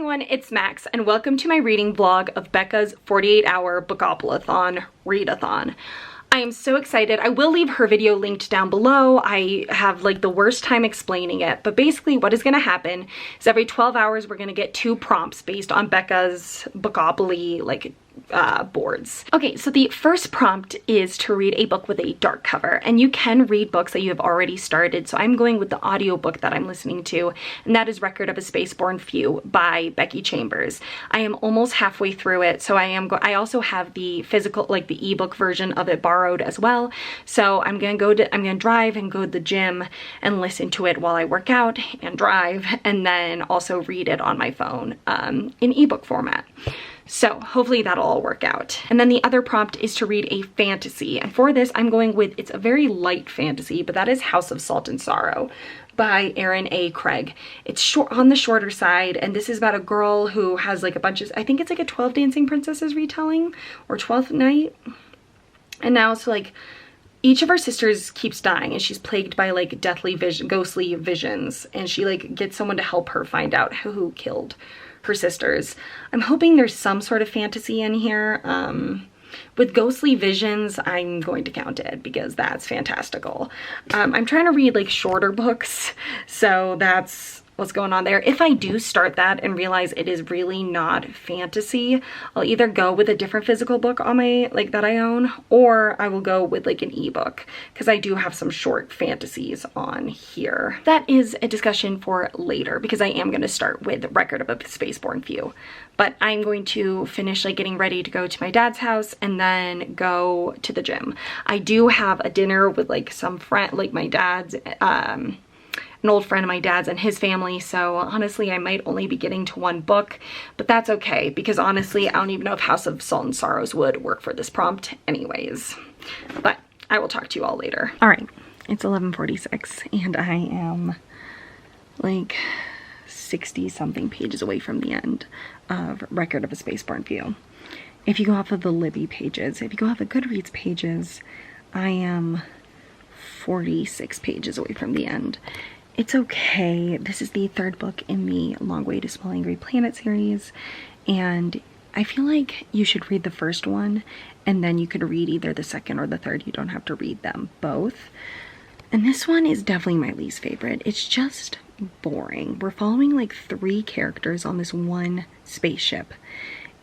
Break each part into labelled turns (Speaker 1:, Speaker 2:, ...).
Speaker 1: everyone, it's Max, and welcome to my reading vlog of Becca's 48-hour Bookoplathon readathon. I am so excited. I will leave her video linked down below. I have like the worst time explaining it, but basically what is going to happen is every 12 hours we're going to get 2 prompts based on Becca's Bookopoly boards. Okay, so the first prompt is to read a book with a dark cover, and you can read books that you have already started, so I'm going with the audiobook that I'm listening to, and that is Record of a Spaceborne Few by Becky Chambers. I am almost halfway through it, so I also have the physical, like the ebook version of it borrowed as well, so I'm gonna drive and go to the gym and listen to it while I work out and drive, and then also read it on my phone in ebook format. So hopefully that'll all work out. And then the other prompt is to read a fantasy. And for this, I'm going with, it's a very light fantasy, but that is House of Salt and Sorrow by Erin A. Craig. It's short, on the shorter side, and this is about a girl who has like a bunch of, I think it's like a 12 Dancing Princesses retelling, or 12th Night. And now it's like, each of her sisters keeps dying, and she's plagued by like ghostly visions, and she like gets someone to help her find out who killed her sisters. I'm hoping there's some sort of fantasy in here. With ghostly visions, I'm going to count it because that's fantastical. I'm trying to read like shorter books, so that's what's going on there. If I do start that and realize it is really not fantasy, I'll either go with a different physical book on my, like that I own, or I will go with like an ebook, because I do have some short fantasies on here. That is a discussion for later, because I am going to start with Record of a Spaceborne Few. But I'm going to finish like getting ready to go to my dad's house and then go to the gym. I do have a dinner with like some friend, like my dad's, an old friend of my dad's and his family, so honestly I might only be getting to 1 book, but that's okay, because honestly I don't even know if House of Salt and Sorrows would work for this prompt anyways. But I will talk to you all later. Alright, it's 11:46 and I am like 60 something pages away from the end of Record of a Spaceborne Few. If you go off of the Libby pages, if you go off the Goodreads pages, I am 46 pages away from the end. It's okay. This is the 3rd book in the Long Way to Small Angry Planet series, and I feel like you should read the first one and then you could read either the 2nd or the 3rd. You don't have to read them both. And this one is definitely my least favorite. It's just boring. We're following like 3 characters on this one spaceship,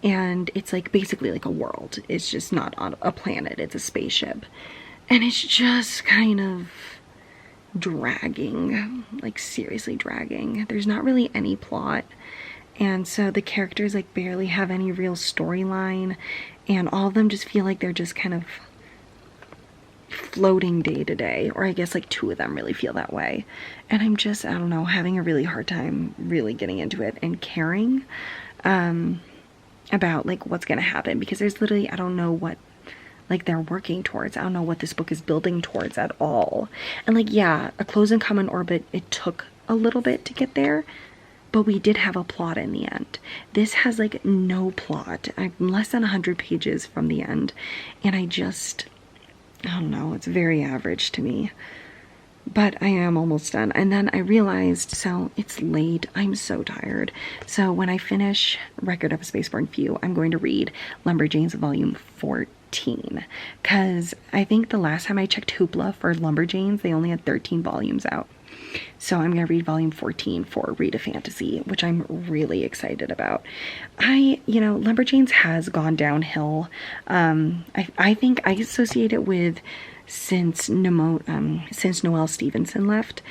Speaker 1: and it's like basically like a world. It's just not on a planet, it's a spaceship. And it's just kind of dragging, like seriously dragging. There's not really any plot, and so the characters like barely have any real storyline, and all of them just feel like they're just kind of floating day to day, or I guess like 2 of them really feel that way. And I'm just, I don't know, having a really hard time really getting into it and caring about like what's gonna happen, because there's literally, I don't know what like they're working towards. I don't know what this book is building towards at all. And like, yeah, A Close and Common Orbit, it took a little bit to get there, but we did have a plot in the end. This has like no plot. I'm less than 100 pages from the end, and I don't know, it's very average to me. But I am almost done. And then I realized, so it's late, I'm so tired. So when I finish Record of a Spaceborne Few, I'm going to read Lumberjanes Volume 14. Because I think the last time I checked Hoopla for Lumberjanes, they only had 13 volumes out. So I'm going to read volume 14 for Read a Fantasy, which I'm really excited about. You know, Lumberjanes has gone downhill. I think I associate it with since Noelle Stevenson left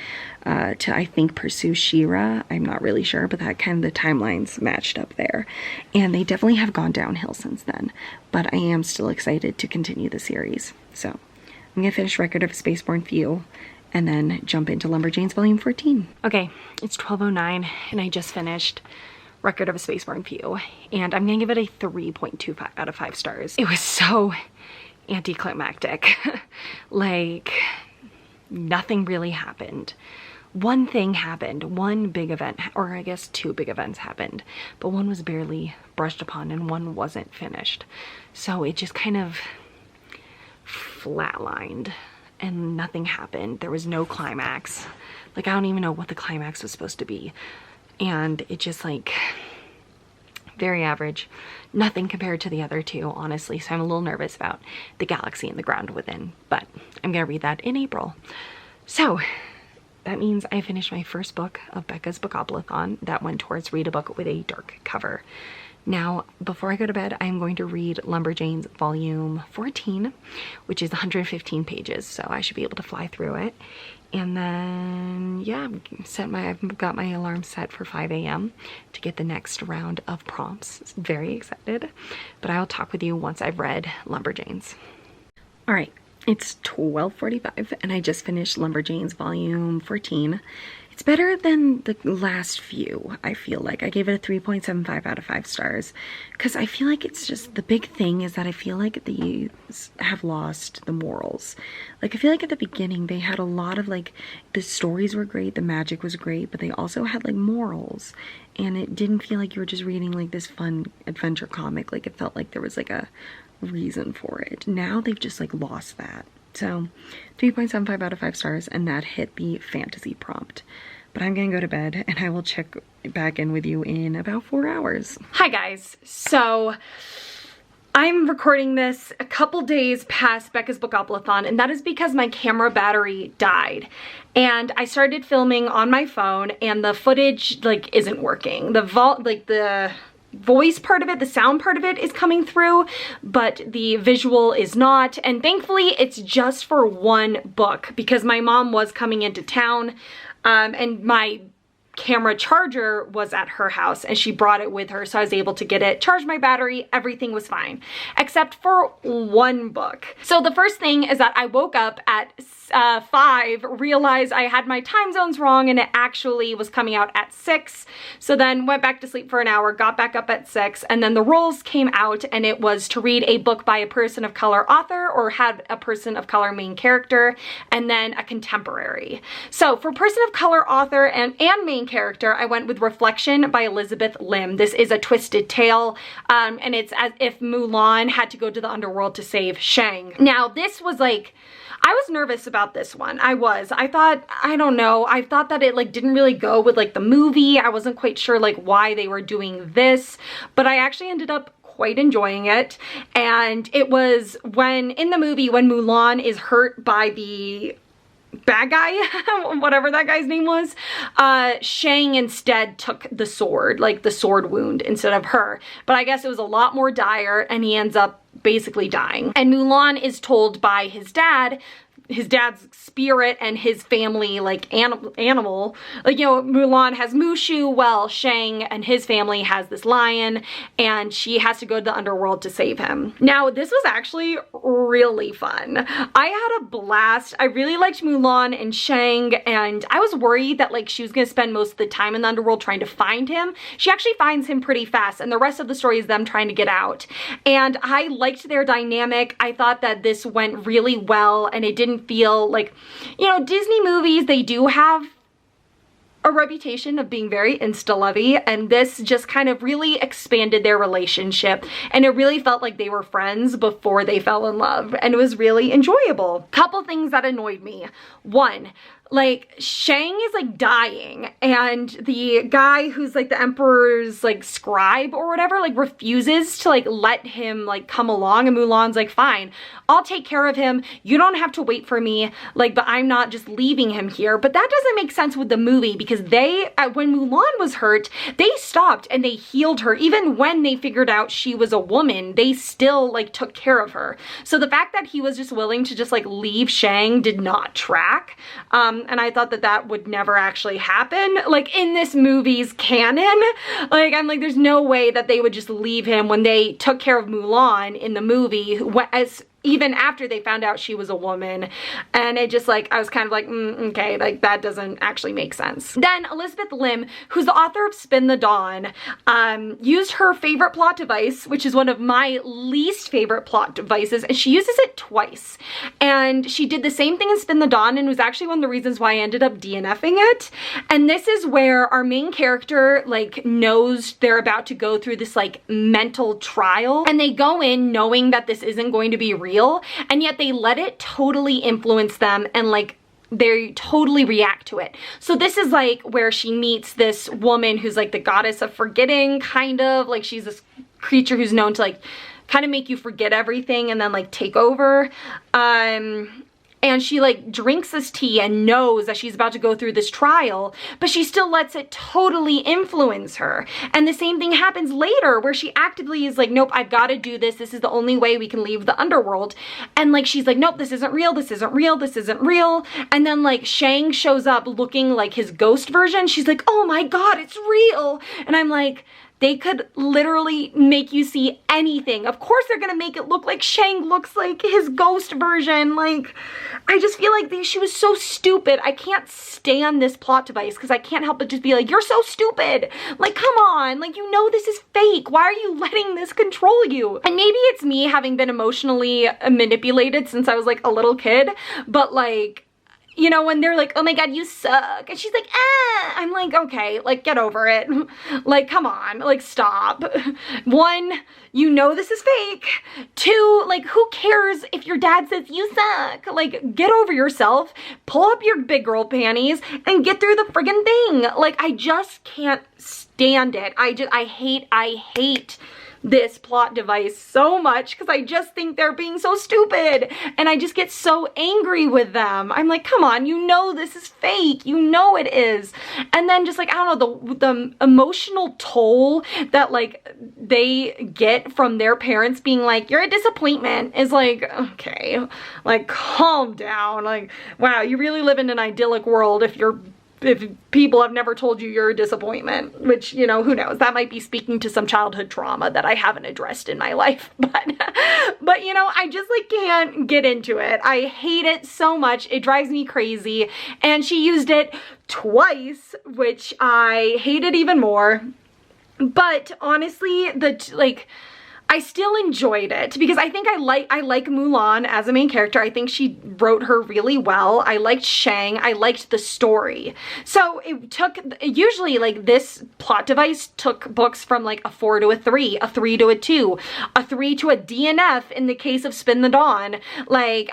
Speaker 1: to, I think, pursue She-Ra. I'm not really sure, but that kind of the timelines matched up there. And they definitely have gone downhill since then. But I am still excited to continue the series. So I'm going to finish Record of Spaceborne Few and then jump into Lumberjanes Volume 14. Okay, it's 12:09 and I just finished Record of a Spaceborne Few. And I'm going to give it a 3.25 out of 5 stars. It was so anticlimactic. Like, nothing really happened. One thing happened, one big event, or I guess 2 big events happened, but one was barely brushed upon and one wasn't finished. So it just kind of flatlined and nothing happened. There was no climax. Like, I don't even know what the climax was supposed to be. And it just like, very average. Nothing compared to the other two, honestly, so I'm a little nervous about The Galaxy and the Ground Within, but I'm gonna read that in April. So that means I finished my first book of Becca's Bookoplathon that went towards read a book with a dark cover. Now, before I go to bed, I'm going to read Lumberjanes Volume 14, which is 115 pages, so I should be able to fly through it. And then, yeah, I've got my alarm set for 5 a.m. to get the next round of prompts. Very excited, but I'll talk with you once I've read Lumberjanes. All right, it's 12:45 and I just finished Lumberjanes Volume 14. It's better than the last few, I feel like. I gave it a 3.75 out of 5 stars because I feel like it's just, the big thing is that I feel like these have lost the morals. Like, I feel like at the beginning they had a lot of, like, the stories were great, the magic was great, but they also had, like, morals. And it didn't feel like you were just reading, like, this fun adventure comic. Like, it felt like there was, like, a reason for it. Now they've just, like, lost that. So 3.75 out of 5 stars, and that hit the fantasy prompt. But I'm gonna go to bed and I will check back in with you in about 4 hours. Hi guys, so I'm recording this a couple days past Becca's Bookoplathon, and that is because my camera battery died. And I started filming on my phone and the footage like isn't working. The voice part of it, the sound part of it is coming through, but the visual is not. And thankfully it's just for one book because my mom was coming into town and my camera charger was at her house and she brought it with her, so I was able to get it, charge my battery, everything was fine except for one book. So the first thing is that I woke up at 5, realized I had my time zones wrong and it actually was coming out at 6. So then went back to sleep for an hour, got back up at 6, and then the roles came out and it was to read a book by a person of color author or had a person of color main character, and then a contemporary. So for person of color author and main character, I went with Reflection by Elizabeth Lim. This is a twisted tale, and it's as if Mulan had to go to the underworld to save Shang. Now this was like, I was nervous about this one. I thought, I don't know, I thought that it like didn't really go with like the movie. I wasn't quite sure like why they were doing this, but I actually ended up quite enjoying it. And it was when, in the movie, when Mulan is hurt by the bad guy, whatever that guy's name was, Shang instead took the sword, like the sword wound, instead of her. But I guess it was a lot more dire and he ends up basically dying. And Mulan is told by his dad's spirit and his family, like animal, like, you know, Mulan has Mushu, well, Shang and his family has this lion, and she has to go to the underworld to save him. Now, this was actually really fun. I had a blast. I really liked Mulan and Shang, and I was worried that like she was gonna spend most of the time in the underworld trying to find him. She actually finds him pretty fast, and the rest of the story is them trying to get out. And I liked their dynamic. I thought that this went really well, and it didn't feel like, you know, Disney movies, they do have a reputation of being very insta-lovey, and this just kind of really expanded their relationship, and it really felt like they were friends before they fell in love, and it was really enjoyable. Couple things that annoyed me. One, like Shang is like dying, and the guy who's like the emperor's like scribe or whatever like refuses to like let him like come along, and Mulan's like, fine, I'll take care of him, you don't have to wait for me, like, but I'm not just leaving him here. But that doesn't make sense with the movie, because they, when Mulan was hurt, they stopped and they healed her. Even when they figured out she was a woman, they still like took care of her. So the fact that he was just willing to just like leave Shang did not track. And I thought that that would never actually happen, like in this movie's canon. Like, I'm like, there's no way that they would just leave him when they took care of Mulan in the movie, even after they found out she was a woman. And it just like, I was kind of like, okay, like that doesn't actually make sense. Then Elizabeth Lim, who's the author of Spin the Dawn, used her favorite plot device, which is one of my least favorite plot devices, and she uses it twice. And she did the same thing in Spin the Dawn, and was actually one of the reasons why I ended up DNFing it. And this is where our main character like knows they're about to go through this like mental trial, and they go in knowing that this isn't going to be real, and yet they let it totally influence them and like they totally react to it. So this is like where she meets this woman who's like the goddess of forgetting, kind of. Like she's this creature who's known to like kind of make you forget everything and then like take over. And she like drinks this tea and knows that she's about to go through this trial, but she still lets it totally influence her. And the same thing happens later where she actively is like, nope, I've got to do this. This is the only way we can leave the underworld. And like, she's like, nope, this isn't real. This isn't real. This isn't real. And then like Shang shows up looking like his ghost version. She's like, oh my God, it's real. And I'm like, they could literally make you see anything. Of course they're gonna make it look like Shang looks like his ghost version. Like, I just feel like she was so stupid. I can't stand this plot device because I can't help but just be like, you're so stupid. Like, come on, like, you know this is fake. Why are you letting this control you? And maybe it's me having been emotionally manipulated since I was like a little kid, but like, you know, when they're like, oh my God, you suck. And she's like, ah. I'm like, okay, like, get over it. Like, come on, like, stop. One, you know this is fake. Two, like, who cares if your dad says you suck? Like, get over yourself, pull up your big girl panties, and get through the friggin' thing. Like, I just can't stand it. I hate this plot device so much because I just think they're being so stupid and I just get so angry with them. I'm like, come on, you know this is fake, you know it is. And then just like, I don't know, the emotional toll that like they get from their parents being like, you're a disappointment, is like, okay, like calm down. Like, wow, you really live in an idyllic world if people have never told you you're a disappointment, which, you know, who knows, that might be speaking to some childhood trauma that I haven't addressed in my life, but you know, I just like can't get into it. I hate it so much. It drives me crazy. And she used it twice, which I hated even more. But honestly, I still enjoyed it because I think I like Mulan as a main character. I think she wrote her really well. I liked Shang. I liked the story. So it took, usually like this plot device took books from like a 4 to a 3, a 3 to a 2, a 3 to a DNF in the case of Spin the Dawn. Like,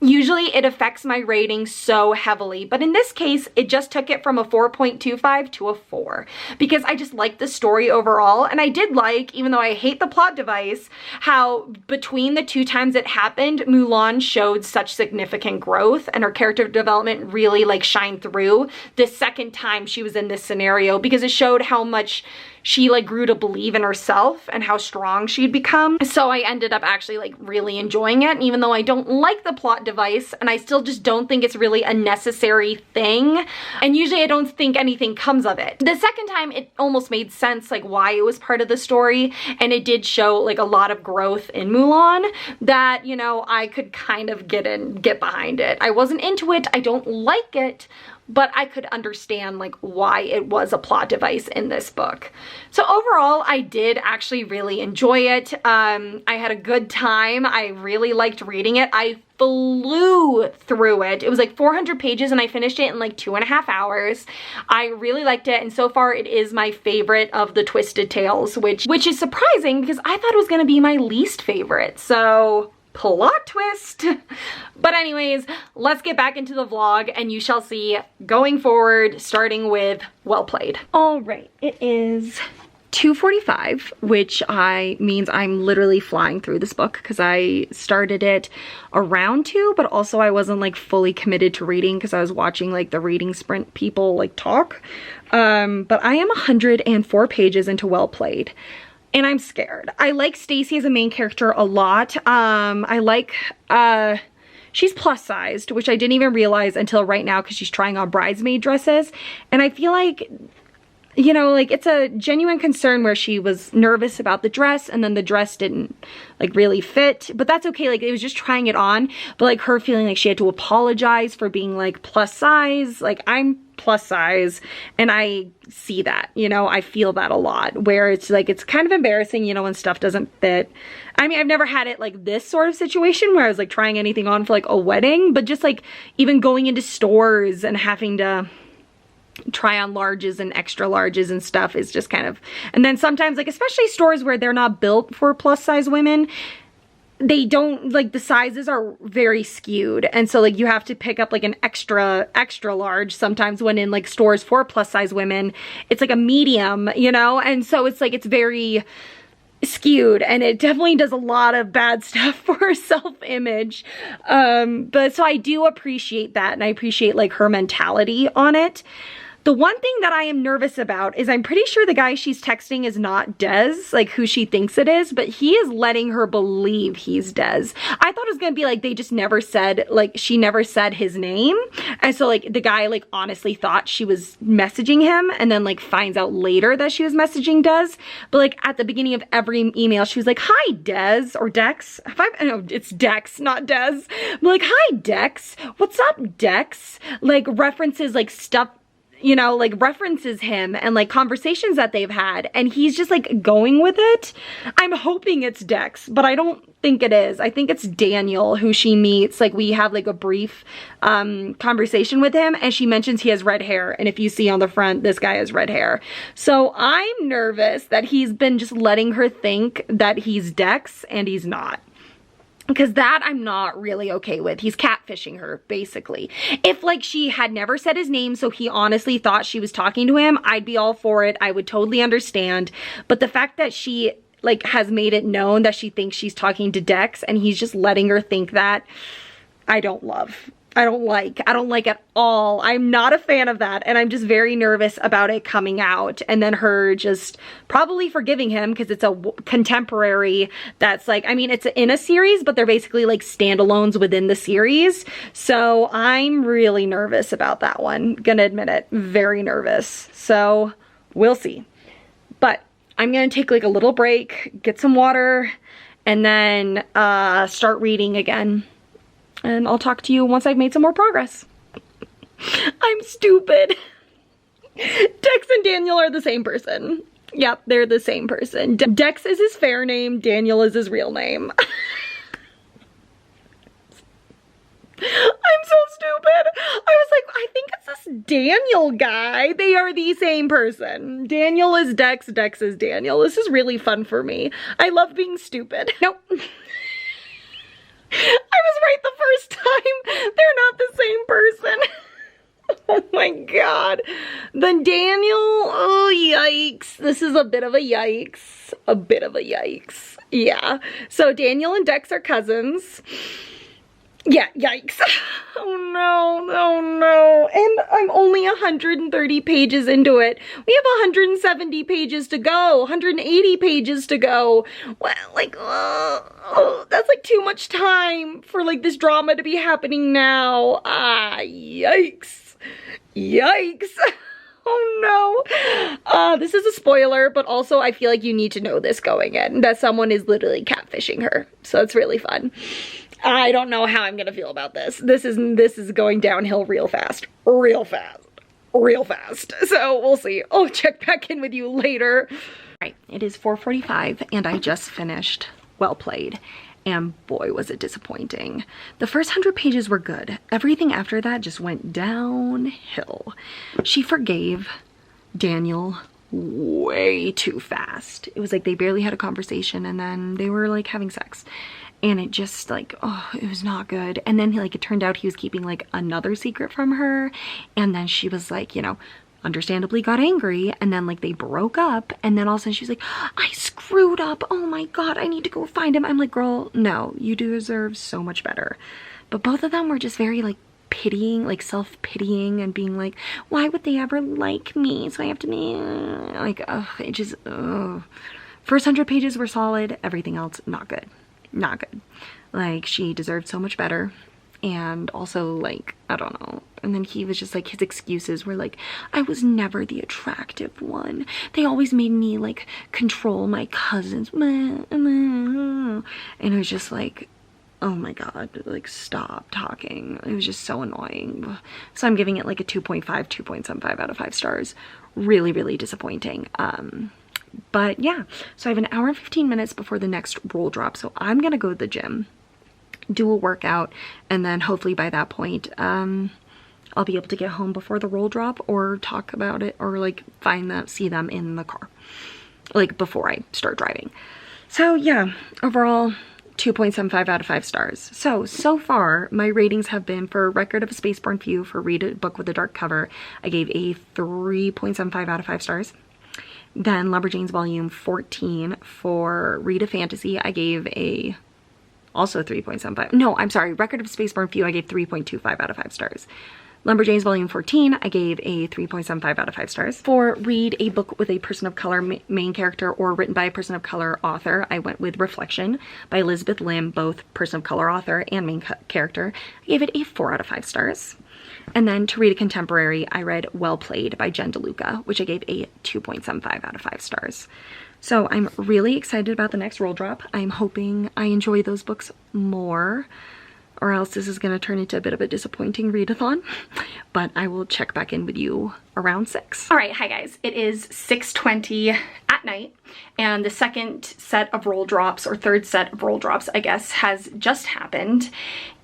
Speaker 1: usually it affects my rating so heavily, but in this case, it just took it from a 4.25 to a 4 because I just liked the story overall. And I did like, even though I hate the plot device, how between the 2 times it happened, Mulan showed such significant growth and her character development really like shined through this second time she was in this scenario because it showed how much she like grew to believe in herself and how strong she'd become. So I ended up actually like really enjoying it. And even though I don't like the plot device and I still just don't think it's really a necessary thing, and usually I don't think anything comes of it. The second time it almost made sense like why it was part of the story, and it did show like a lot of growth in Mulan that, you know, I could kind of get behind it. I wasn't into it, I don't like it, but I could understand like why it was a plot device in this book. So overall, I did actually really enjoy it. I had a good time. I really liked reading it. I flew through it. It was like 400 pages and I finished it in like 2.5 hours. I really liked it, and so far it is my favorite of the Twisted Tales, which is surprising because I thought it was gonna be my least favorite. So plot twist. But anyways, let's get back into the vlog and you shall see going forward, starting with Well Played. All right, it is 2:45, which means I'm literally flying through this book because I started it around 2, but also I wasn't like fully committed to reading because I was watching like the reading sprint people like talk. But I am 104 pages into Well Played. And I'm scared. I like Stacy as a main character a lot. I like, she's plus sized, which I didn't even realize until right now because she's trying on bridesmaid dresses. And I feel like, you know, like it's a genuine concern where she was nervous about the dress and then the dress didn't like really fit, but that's okay. Like it was just trying it on, but like her feeling like she had to apologize for being like plus size. Like I'm plus size and I see that, you know, I feel that a lot where it's like, it's kind of embarrassing, you know, when stuff doesn't fit. I mean, I've never had it like this sort of situation where I was like trying anything on for like a wedding, but just like even going into stores and having to try on larges and extra larges and stuff is just kind of, and then sometimes like especially stores where they're not built for plus size women, they don't, like, the sizes are very skewed, and so, like, you have to pick up, like, an extra large sometimes when in, like, stores for plus size women. It's like a medium, you know, and so it's like, it's very skewed, and it definitely does a lot of bad stuff for her self-image. But so I do appreciate that, and I appreciate, like, her mentality on it. The one thing that I am nervous about is I'm pretty sure the guy she's texting is not Des, like who she thinks it is, but he is letting her believe he's Des. I thought it was gonna be like they just never said, like she never said his name. And so like the guy like honestly thought she was messaging him and then like finds out later that she was messaging Des. But like at the beginning of every email, she was like, "Hi Des," or Dex. No, it's Dex, not Des. I'm like, "Hi Dex, what's up Dex?" Like references like stuff, you know, like references him and like conversations that they've had, and he's just like going with it. I'm hoping it's Dex, but I don't think it is. I think it's Daniel who she meets. Like we have like a brief conversation with him, and she mentions he has red hair, and if you see on the front, this guy has red hair. So I'm nervous that he's been just letting her think that he's Dex and he's not. Because that I'm not really okay with. He's catfishing her, basically. If like she had never said his name, so he honestly thought she was talking to him, I'd be all for it. I would totally understand. But the fact that she like has made it known that she thinks she's talking to Dex and he's just letting her think that, I don't love. I don't like at all. I'm not a fan of that, and I'm just very nervous about it coming out and then her just probably forgiving him because it's a contemporary that's like, I mean, it's in a series, but they're basically like standalones within the series. So I'm really nervous about that one. Gonna admit it, very nervous. So we'll see. But I'm gonna take like a little break, get some water, and then start reading again. And I'll talk to you once I've made some more progress. I'm stupid. Dex and Daniel are the same person. Yep, they're the same person. Dex is his fair name, Daniel is his real name. I'm so stupid. I was like, I think it's this Daniel guy. They are the same person. Daniel is Dex, Dex is Daniel. This is really fun for me. I love being stupid. Nope. I was right the first time. They're not the same person. Oh my god. Then Daniel, oh yikes. This is a bit of a yikes. A bit of a yikes. Yeah. So Daniel and Dex are cousins. Yeah, yikes. Oh no, oh no. And I'm only 130 pages into it. We have 170 pages to go, 180 pages to go. What, like, that's like too much time for like this drama to be happening now. Ah, yikes. Yikes. Oh no. This is a spoiler, but also I feel like you need to know this going in, that someone is literally catfishing her. So it's really fun. I don't know how I'm gonna feel about this. This is going downhill real fast. Real fast. Real fast. So we'll see. I'll check back in with you later. All right, it is 4:45 and I just finished Well Played. And boy, was it disappointing. The first 100 pages were good. Everything after that just went downhill. She forgave Daniel way too fast. It was like they barely had a conversation and then they were like having sex. And it just like, oh, it was not good. And then like it turned out he was keeping like another secret from her. And then she was like, you know, understandably got angry, and then like they broke up, and then all of a sudden she's like, I screwed up, oh my god, I need to go find him. I'm like, girl, no, you deserve so much better. But both of them were just very like pitying, like self-pitying, and being like, why would they ever like me, so I have to be like, it just, first 100 pages were solid, everything else not good. Not good. Like, she deserved so much better. And also, like, I don't know. And then he was just like, his excuses were like, I was never the attractive one. They always made me like control my cousins. And it was just like, oh my god, like stop talking. It was just so annoying. So I'm giving it like a 2.5, 2.75 out of 5 stars. Really, really disappointing. But yeah, so I have an hour and 15 minutes before the next roll drop. So I'm gonna go to the gym, do a workout, and then hopefully by that point, I'll be able to get home before the roll drop or talk about it or like see them in the car, like before I start driving. So yeah, overall 2.75 out of 5 stars. So far, my ratings have been for Record of a Spaceborne Few, for Read a Book with a Dark Cover, I gave a 3.75 out of 5 stars. Then Lumberjanes Volume 14 for Read a Fantasy, I gave a also 3.75. No, I'm sorry. Record of a Spaceborne Few, I gave 3.25 out of 5 stars. Lumberjanes Volume 14, I gave a 3.75 out of 5 stars. For Read a Book with a Person of Color main character or written by a person of color author, I went with Reflection by Elizabeth Lim, both person of color author and main character. I gave it a 4 out of 5 stars. And then to read a contemporary, I read Well Played by Jen DeLuca, which I gave a 2.75 out of 5 stars. So I'm really excited about the next roll drop. I'm hoping I enjoy those books more, or else this is going to turn into a bit of a disappointing readathon. But I will check back in with you around 6. All right, hi guys. It is 6:20 at night, and the second set of roll drops, or third set of roll drops, I guess, has just happened.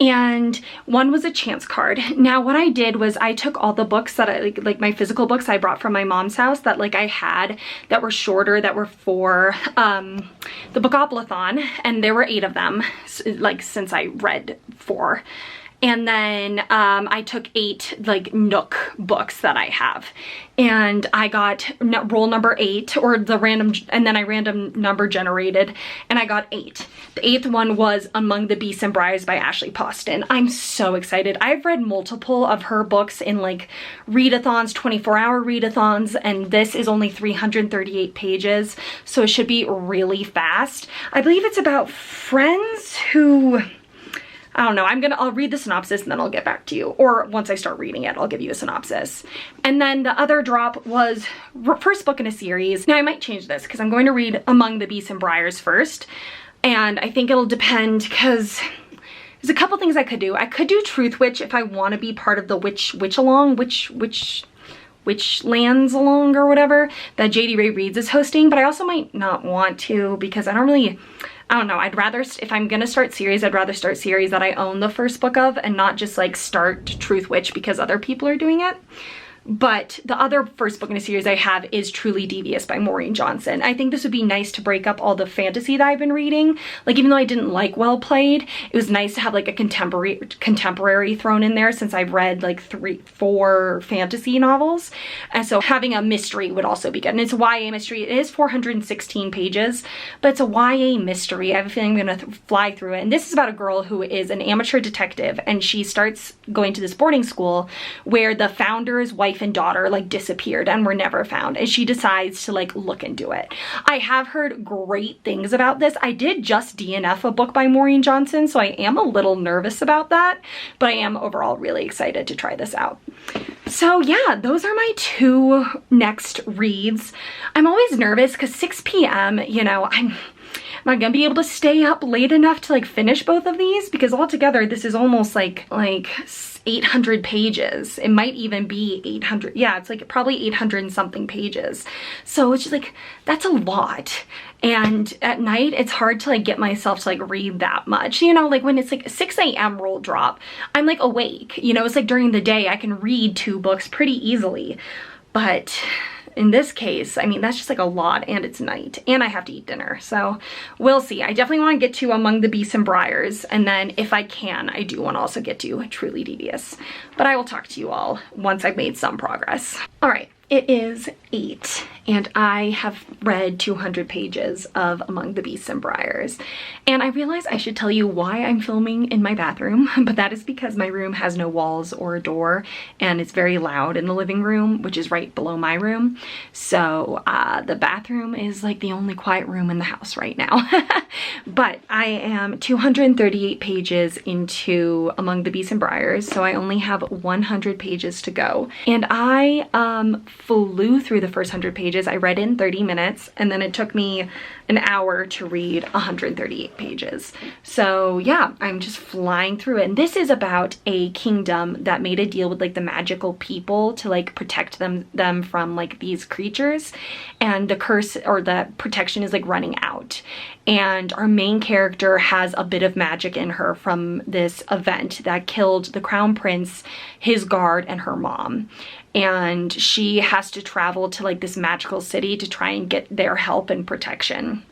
Speaker 1: And one was a chance card. Now what I did was I took all the books that I like my physical books I brought from my mom's house that like I had that were shorter, that were for the Bookoplathon, and there were 8 of them, like since I read 4. And then I took 8 like Nook books that I have, and I got roll number 8, or the random, and then I random number generated, and I got 8. The 8th one was Among the Beasts and Briars by Ashley Poston. I'm so excited. I've read multiple of her books in like readathons, 24-hour readathons, and this is only 338 pages, so it should be really fast. I believe it's about friends who, I don't know, I'll read the synopsis and then I'll get back to you. Or once I start reading it, I'll give you a synopsis. And then the other drop was first book in a series. Now I might change this because I'm going to read Among the Beasts and Briars first. And I think it'll depend because there's a couple things I could do. I could do Truth Witch if I want to be part of the Witch Along, Witch Lands Along or whatever that JD Ray Reads is hosting. But I also might not want to because I don't know, I'd rather, if I'm gonna start series, I'd rather start series that I own the first book of and not just like start Truth Witch because other people are doing it. But the other first book in a series I have is Truly Devious by Maureen Johnson. I think this would be nice to break up all the fantasy that I've been reading. Like, even though I didn't like Well Played, it was nice to have like a contemporary thrown in there since I've read like 4 fantasy novels. And so having a mystery would also be good. And it's a YA mystery. It is 416 pages, but it's a YA mystery. I have a feeling I'm gonna fly through it. And this is about a girl who is an amateur detective, and she starts going to this boarding school where the founder's wife and daughter like disappeared and were never found, and she decides to like look into it. I have heard great things about this. I did just DNF a book by Maureen Johnson, so I am a little nervous about that, but I am overall really excited to try this out. So yeah, those are my 2 next reads. I'm always nervous because 6 p.m, you know, I'm not gonna be able to stay up late enough to like finish both of these, because altogether this is almost like 800 pages. It might even be 800. Yeah, it's like probably 800 and something pages. So it's just like, that's a lot. And at night, it's hard to like get myself to like read that much. You know, like when it's like 6 a.m. roll drop, I'm like awake. You know, it's like during the day, I can read 2 books pretty easily. But in this case, I mean, that's just like a lot, and it's night, and I have to eat dinner, so we'll see. I definitely want to get to Among the Beasts and Briars, and then if I can, I do want to also get to Truly Devious, but I will talk to you all once I've made some progress. All right, it is 8, and I have read 200 pages of Among the Beasts and Briars, and I realize I should tell you why I'm filming in my bathroom, but that is because my room has no walls or a door, and it's very loud in the living room, which is right below my room. So the bathroom is like the only quiet room in the house right now. But I am 238 pages into Among the Beasts and Briars, so I only have 100 pages to go, and I flew through the first 100 pages. I read in 30 minutes, and then it took me an hour to read 138 pages. So yeah, I'm just flying through it. And this is about a kingdom that made a deal with like the magical people to like protect them from like these creatures, and the curse or the protection is like running out. And our main character has a bit of magic in her from this event that killed the crown prince, his guard, and her mom. And she has to travel to like this magical city to try and get their help and protection.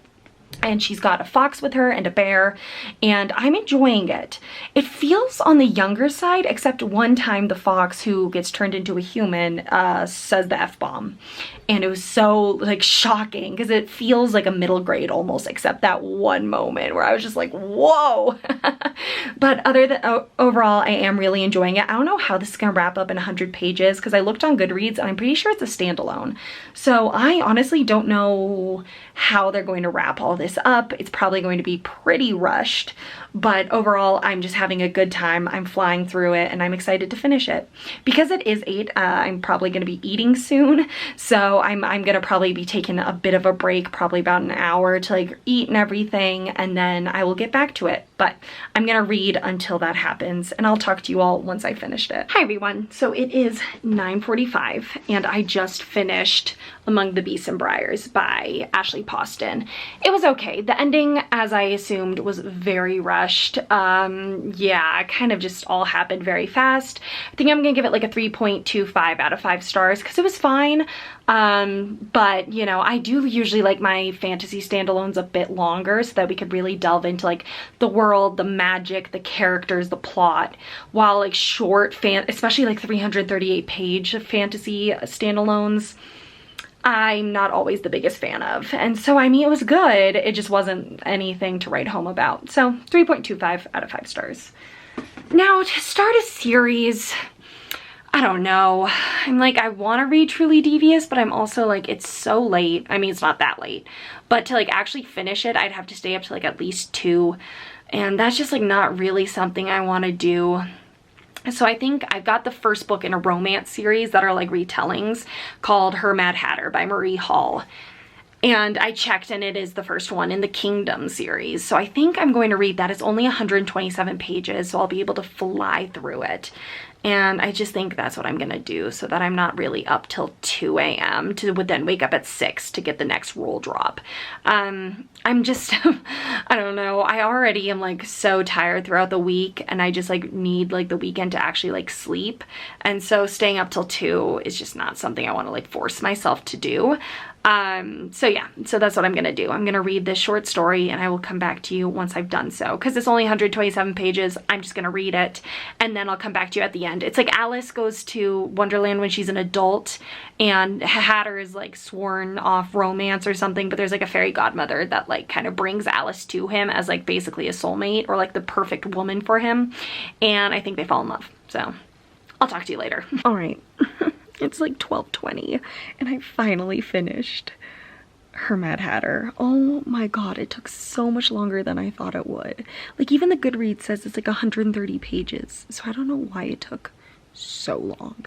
Speaker 1: and she's got a fox with her and a bear, and I'm enjoying it. It feels on the younger side, except one time the fox who gets turned into a human says the F-bomb, and it was so like shocking because it feels like a middle grade almost, except that one moment where I was just like, whoa. But other than overall, I am really enjoying it. I don't know how this is gonna wrap up in 100 pages because I looked on Goodreads and I'm pretty sure it's a standalone. So I honestly don't know how they're going to wrap all this up. It's probably going to be pretty rushed, but overall I'm just having a good time. I'm flying through it and I'm excited to finish it. Because it is 8, I'm probably going to be eating soon, so I'm going to probably be taking a bit of a break, probably about an hour to like eat and everything, and then I will get back to it. But I'm going to read until that happens, and I'll talk to you all once I finished it. Hi everyone, so it is 9:45 and I just finished Among the Beasts and Briars by Ashley Poston. It was okay. The ending, as I assumed, was very rushed. Yeah, it kind of just all happened very fast. I think I'm gonna give it like a 3.25 out of 5 stars because it was fine. But you know, I do usually like my fantasy standalones a bit longer so that we could really delve into like the world, the magic, the characters, the plot, while like short especially like 338 page fantasy standalones, I'm not always the biggest fan of. And so, I mean, it was good. It just wasn't anything to write home about. So 3.25 out of 5 stars. Now, to start a series, I don't know. I'm like, I want to read Truly Devious, but I'm also like, it's so late. I mean, it's not that late, but to like actually finish it, I'd have to stay up to like at least 2. And that's just like not really something I want to do. So I think I've got the first book in a romance series that are like retellings called Her Mad Hatter by Marie Hall. And I checked and it is the first one in the Kingdom series. So I think I'm going to read that. It's only 127 pages, so I'll be able to fly through it. And I just think that's what I'm gonna do so that I'm not really up till 2 a.m. to then wake up at 6 to get the next roll drop. I'm just, I don't know. I already am like so tired throughout the week and I just like need like the weekend to actually like sleep. And so staying up till 2 is just not something I want to like force myself to do. So yeah, so that's what I'm gonna do. I'm gonna read this short story and I will come back to you once I've done so. Because it's only 127 pages, I'm just gonna read it and then I'll come back to you at the end. It's like Alice goes to Wonderland when she's an adult and Hatter is like sworn off romance or something, but there's like a fairy godmother that like kind of brings Alice to him as like basically a soulmate or like the perfect woman for him. And I think they fall in love. So I'll talk to you later. All right. It's like 12:20 and I finally finished Her Mad Hatter. Oh my god, it took so much longer than I thought it would. Like even the Goodreads says it's like 130 pages. So I don't know why it took so long.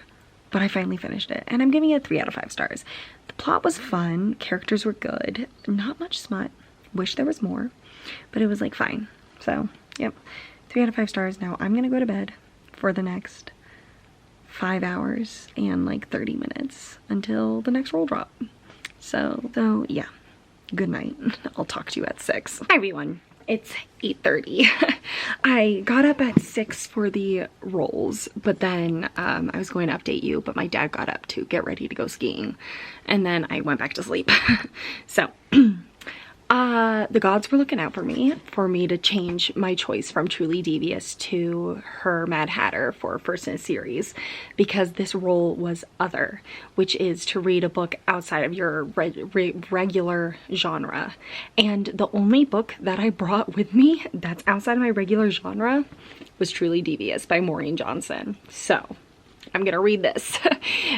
Speaker 1: But I finally finished it and I'm giving it 3 out of 5 stars. The plot was fun, characters were good, not much smut. Wish there was more, but it was like fine. So, yep, 3 out of 5 stars. Now I'm gonna go to bed for the next 5 hours and like 30 minutes until the next roll drop. So yeah, good night. I'll talk to you at 6. Hi everyone, it's 8:30. I got up at 6 for the rolls, but then I was going to update you, but my dad got up to get ready to go skiing and then I went back to sleep. So the gods were looking out for me to change my choice from Truly Devious to Her Mad Hatter for first in a series, because this role was other, which is to read a book outside of your regular genre. And the only book that I brought with me that's outside of my regular genre was Truly Devious by Maureen Johnson. So I'm gonna read this.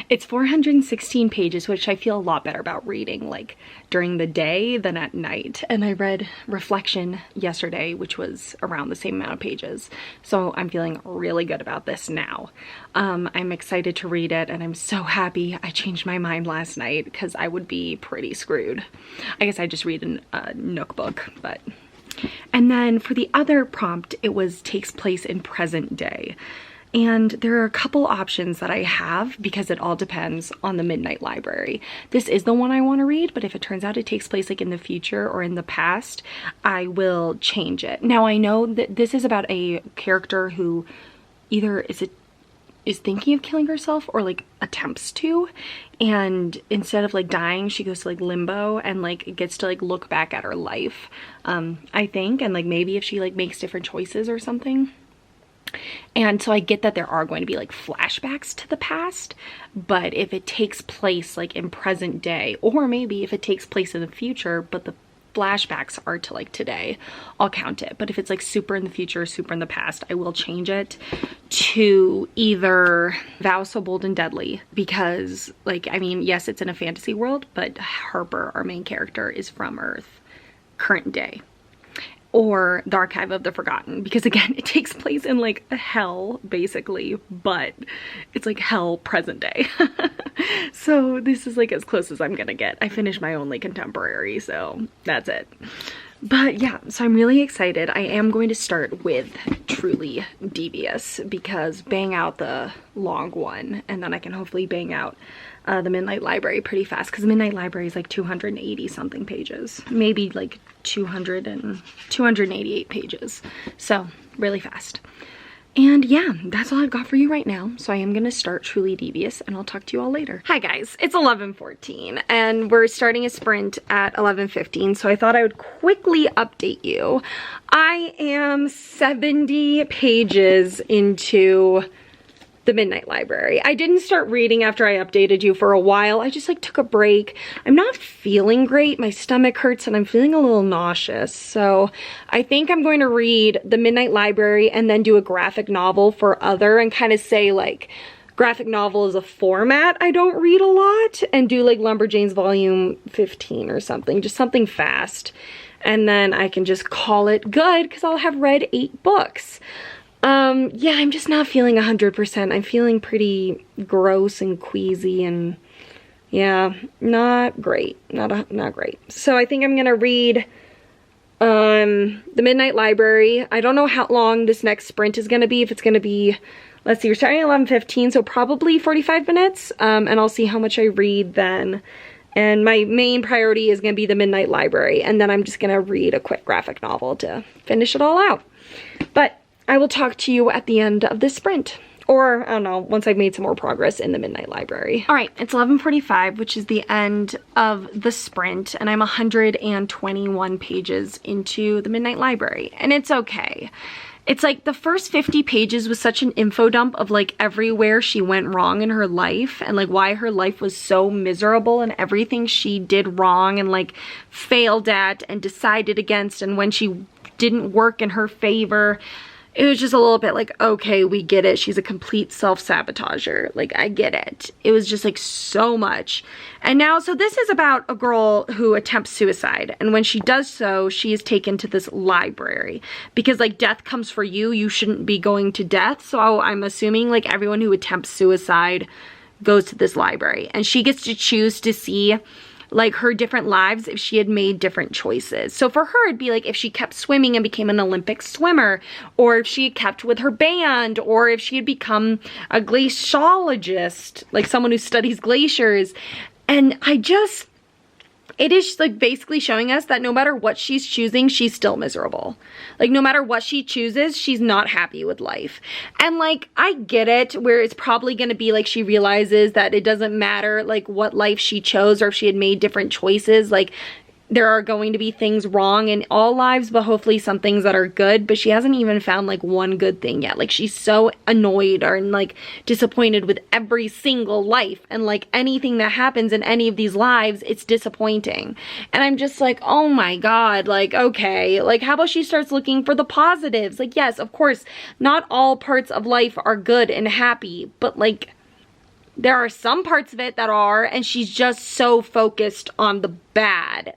Speaker 1: It's 416 pages, which I feel a lot better about reading like during the day than at night. And I read Reflection yesterday, which was around the same amount of pages. So I'm feeling really good about this now. I'm excited to read it and I'm so happy I changed my mind last night because I would be pretty screwed. I guess I just read a Nook book, but. And then for the other prompt, it was takes place in present day. And there are a couple options that I have because it all depends on the Midnight Library. This is the one I want to read, but if it turns out it takes place like in the future or in the past, I will change it. Now I know that this is about a character who either is is thinking of killing herself or like attempts to, and instead of like dying she goes to like limbo and like gets to like look back at her life, I think, and like maybe if she like makes different choices or something. And so I get that there are going to be like flashbacks to the past, but if it takes place like in present day, or maybe if it takes place in the future but the flashbacks are to like today, I'll count it. But if it's like super in the future, super in the past, I will change it to either Vow So Bold and Deadly, because like, I mean, yes, it's in a fantasy world, but Harper, our main character, is from Earth, current day. Or The Archive of the Forgotten, because again, it takes place in like hell basically, but it's like hell present day. So this is like as close as I'm gonna get. I finished my only contemporary, so that's it. But yeah, so I'm really excited. I am going to start with Truly Devious, because bang out the long one and then I can hopefully bang out the Midnight Library pretty fast, because the Midnight Library is like 280 something pages, maybe like 288 pages, so really fast. And yeah, that's all I've got for you right now. So I am gonna start Truly Devious and I'll talk to you all later. Hi guys, it's 11:14 and we're starting a sprint at 11:15. So I thought I would quickly update you. I am 70 pages into the Midnight Library. I didn't start reading after I updated you for a while. I just like took a break. I'm not feeling great. My stomach hurts and I'm feeling a little nauseous. So I think I'm going to read the Midnight Library and then do a graphic novel for other, and kind of say like graphic novel is a format I don't read a lot, and do like Lumberjanes volume 15 or something, just something fast. And then I can just call it good because I'll have read 8 books. Yeah, I'm just not feeling 100%. I'm feeling pretty gross and queasy and yeah, not great. Not great. So I think I'm gonna read the Midnight Library. I don't know how long this next sprint is gonna be. If it's gonna be, let's see, we're starting at 11:15, so probably 45 minutes. And I'll see how much I read then. And my main priority is gonna be the Midnight Library, and then I'm just gonna read a quick graphic novel to finish it all out. But I will talk to you at the end of this sprint. Or, I don't know, once I've made some more progress in the Midnight Library. Alright, it's 11:45, which is the end of the sprint, and I'm 121 pages into the Midnight Library. And it's okay. It's like the first 50 pages was such an info dump of like everywhere she went wrong in her life, and like why her life was so miserable, and everything she did wrong and like failed at and decided against, and when she didn't work in her favor. It was just a little bit like, okay, we get it. She's a complete self-sabotager. Like, I get it. It was just like so much. And now, so this is about a girl who attempts suicide. And when she does so, she is taken to this library. Because like death comes for you, you shouldn't be going to death. So I'm assuming like everyone who attempts suicide goes to this library. And she gets to choose to see like her different lives if she had made different choices. So for her, it'd be like if she kept swimming and became an Olympic swimmer, or if she had kept with her band, or if she had become a glaciologist, like someone who studies glaciers. And it is like basically showing us that no matter what she's choosing, she's still miserable. Like no matter what she chooses, she's not happy with life. And like, I get it, where it's probably gonna be like she realizes that it doesn't matter like what life she chose or if she had made different choices. Like there are going to be things wrong in all lives, but hopefully some things that are good. But she hasn't even found like one good thing yet. Like she's so annoyed or like disappointed with every single life, and like anything that happens in any of these lives, it's disappointing. And I'm just like, oh my God, like, okay, like how about she starts looking for the positives? Like, yes, of course, not all parts of life are good and happy, but like there are some parts of it that are, and she's just so focused on the bad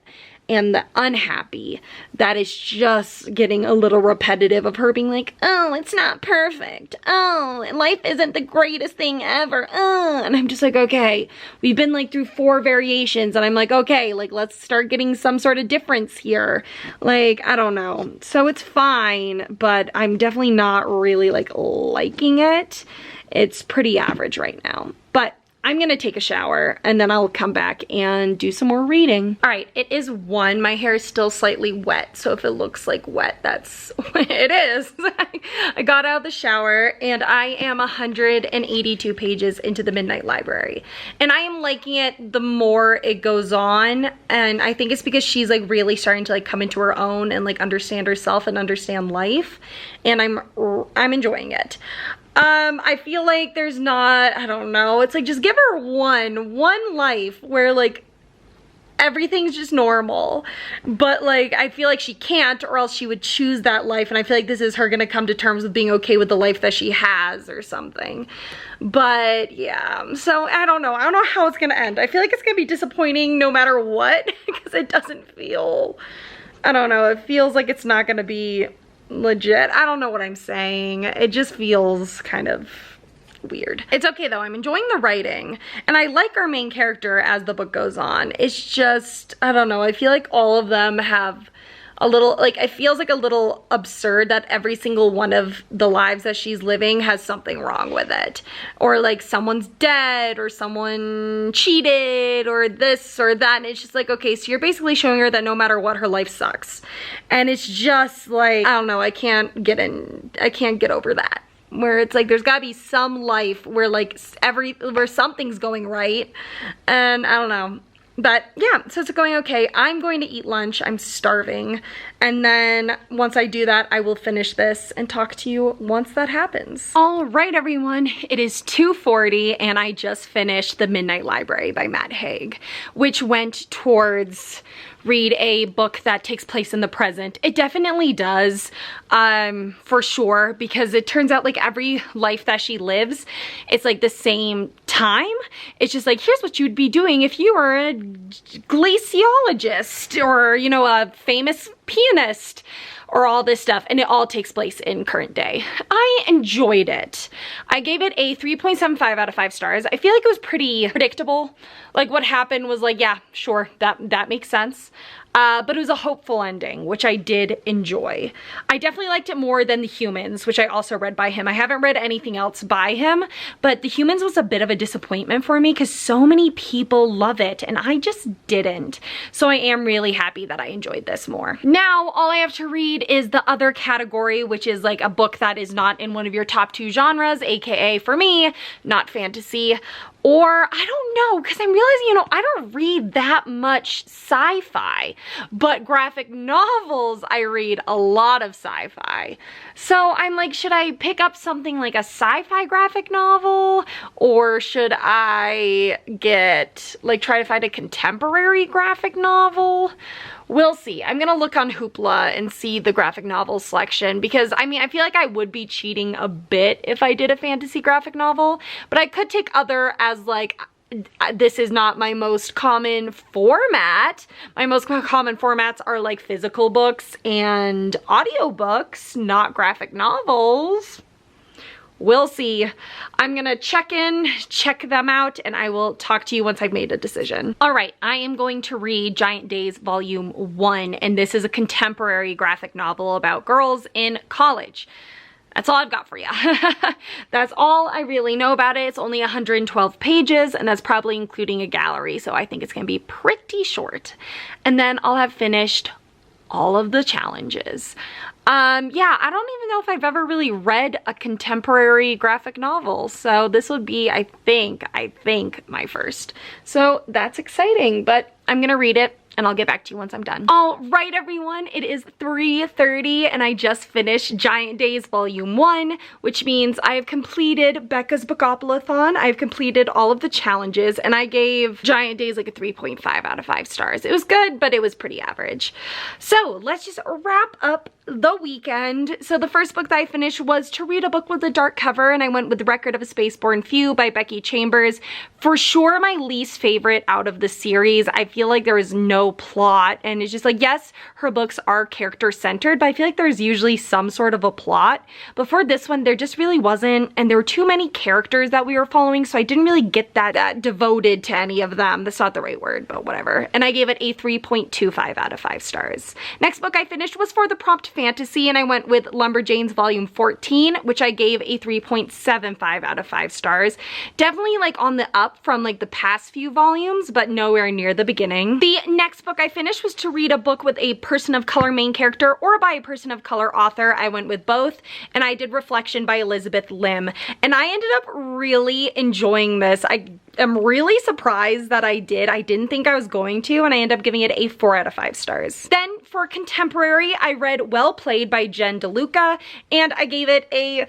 Speaker 1: and the unhappy that is just getting a little repetitive of her being like, oh, it's not perfect. Oh, life isn't the greatest thing ever. And I'm just like, okay, we've been like through 4 variations, and I'm like, okay, like let's start getting some sort of difference here. Like, I don't know. So it's fine, but I'm definitely not really like liking it. It's pretty average right now. But I'm gonna take a shower and then I'll come back and do some more reading. All right, it is 1. My hair is still slightly wet, so if it looks like wet, that's what it is. I got out of the shower and I am 182 pages into the Midnight Library. And I am liking it the more it goes on, and I think it's because she's like really starting to like come into her own and like understand herself and understand life, and I'm enjoying it. I feel like there's not, I don't know, it's like just give her one life where like everything's just normal, but like I feel like she can't, or else she would choose that life, and I feel like this is her gonna come to terms with being okay with the life that she has or something. But yeah, so I don't know how it's gonna end. I feel like it's gonna be disappointing no matter what, because it doesn't feel, I don't know, it feels like it's not gonna be legit. I don't know what I'm saying. It just feels kind of weird. It's okay though, I'm enjoying the writing, and I like our main character as the book goes on. It's just, I don't know, I feel like all of them have a little, like, it feels like a little absurd that every single one of the lives that she's living has something wrong with it. Or like someone's dead, or someone cheated, or this or that, and it's just like, okay, so you're basically showing her that no matter what, her life sucks. And it's just like, I don't know, I can't get over that. Where it's like there's gotta be some life where like where something's going right, and I don't know. But yeah, so it's going okay. I'm going to eat lunch. I'm starving. And then once I do that, I will finish this and talk to you once that happens. All right, everyone. It is 2:40 and I just finished The Midnight Library by Matt Haig, which went towards read a book that takes place in the present. It definitely does, for sure, because it turns out like every life that she lives, it's like the same time. It's just like, here's what you'd be doing if you were a glaciologist, or, you know, a famous pianist, or all this stuff, and it all takes place in current day. I enjoyed it. I gave it a 3.75 out of 5 stars. I feel like it was pretty predictable. Like what happened was like, yeah, sure, that makes sense. But it was a hopeful ending, which I did enjoy. I definitely liked it more than The Humans, which I also read by him. I haven't read anything else by him, but The Humans was a bit of a disappointment for me because so many people love it and I just didn't. So I am really happy that I enjoyed this more. Now, all I have to read is the other category, which is like a book that is not in one of your top 2 genres, aka for me, not fantasy. Or, I don't know, because I'm realizing, you know, I don't read that much sci-fi, but graphic novels, I read a lot of sci-fi. So I'm like, should I pick up something like a sci-fi graphic novel? Or should I get, like, try to find a contemporary graphic novel? We'll see. I'm gonna look on Hoopla and see the graphic novel selection, because I mean, I feel like I would be cheating a bit if I did a fantasy graphic novel, but I could take other as like, this is not my most common format. My most common formats are like physical books and audiobooks, not graphic novels. We'll see. I'm gonna check them out, and I will talk to you once I've made a decision. All right, I am going to read Giant Days Volume 1, and this is a contemporary graphic novel about girls in college. That's all I've got for you. That's all I really know about it. It's only 112 pages, and that's probably including a gallery, so I think it's gonna be pretty short. And then I'll have finished all of the challenges. Yeah, I don't even know if I've ever really read a contemporary graphic novel, so this would be, I think, my first. So that's exciting, but I'm gonna read it and I'll get back to you once I'm done. All right, everyone, it is 3:30 and I just finished Giant Days Volume 1, which means I have completed Becca's Bookoplathon. I've completed all of the challenges, and I gave Giant Days like a 3.5 out of 5 stars. It was good, but it was pretty average. So let's just wrap up the weekend. So the first book that I finished was To Read a Book with a Dark Cover, and I went with The Record of a Spaceborne Few by Becky Chambers. For sure my least favorite out of the series. I feel like there was no no plot, and it's just like, yes, her books are character-centered, but I feel like there's usually some sort of a plot. But for this one, there just really wasn't, and there were too many characters that we were following, so I didn't really get that devoted to any of them. That's not the right word, but whatever. And I gave it a 3.25 out of 5 stars. Next book I finished was For the Prompt Fantasy, and I went with Lumberjanes Volume 14, which I gave a 3.75 out of 5 stars. Definitely like on the up from like the past few volumes, but nowhere near the beginning. The next book I finished was to read a book with a person of color main character or by a person of color author. I went with both, and I did Reflection by Elizabeth Lim, and I ended up really enjoying this. I'm really surprised that I did. I didn't think I was going to, and I ended up giving it a 4 out of 5 stars. Then for contemporary, I read Well Played by Jen DeLuca, and I gave it a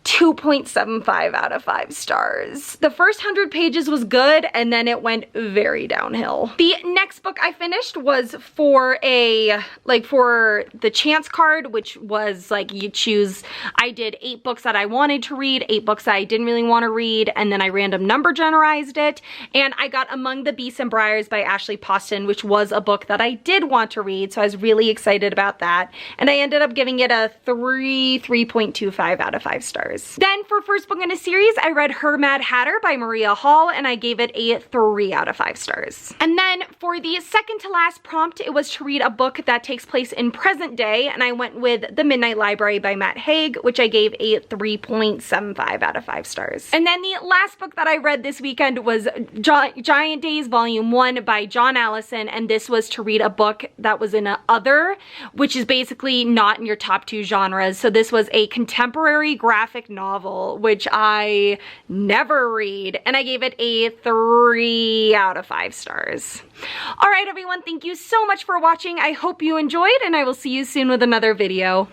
Speaker 1: 2.75 out of 5 stars. The first 100 pages was good, and then it went very downhill. The next book I finished was for the chance card, which was like you choose, I did 8 books that I wanted to read, 8 books that I didn't really want to read, and then I random number generalized it, and I got Among the Beasts and Briars by Ashley Poston, which was a book that I did want to read, so I was really excited about that, and I ended up giving it a 3.25 out of 5 stars. Then for first book in a series, I read Her Mad Hatter by Maria Hall, and I gave it a 3 out of 5 stars. And then for the second to last prompt, it was to read a book that takes place in present day, and I went with The Midnight Library by Matt Haig, which I gave a 3.75 out of 5 stars. And then the last book that I read this weekend was Giant Days Volume 1 by John Allison, and this was to read a book that was in a other, which is basically not in your top 2 genres. So this was a contemporary graphic novel, which I never read, and I gave it a 3 out of 5 stars. All right, everyone, thank you so much for watching. I hope you enjoyed, and I will see you soon with another video.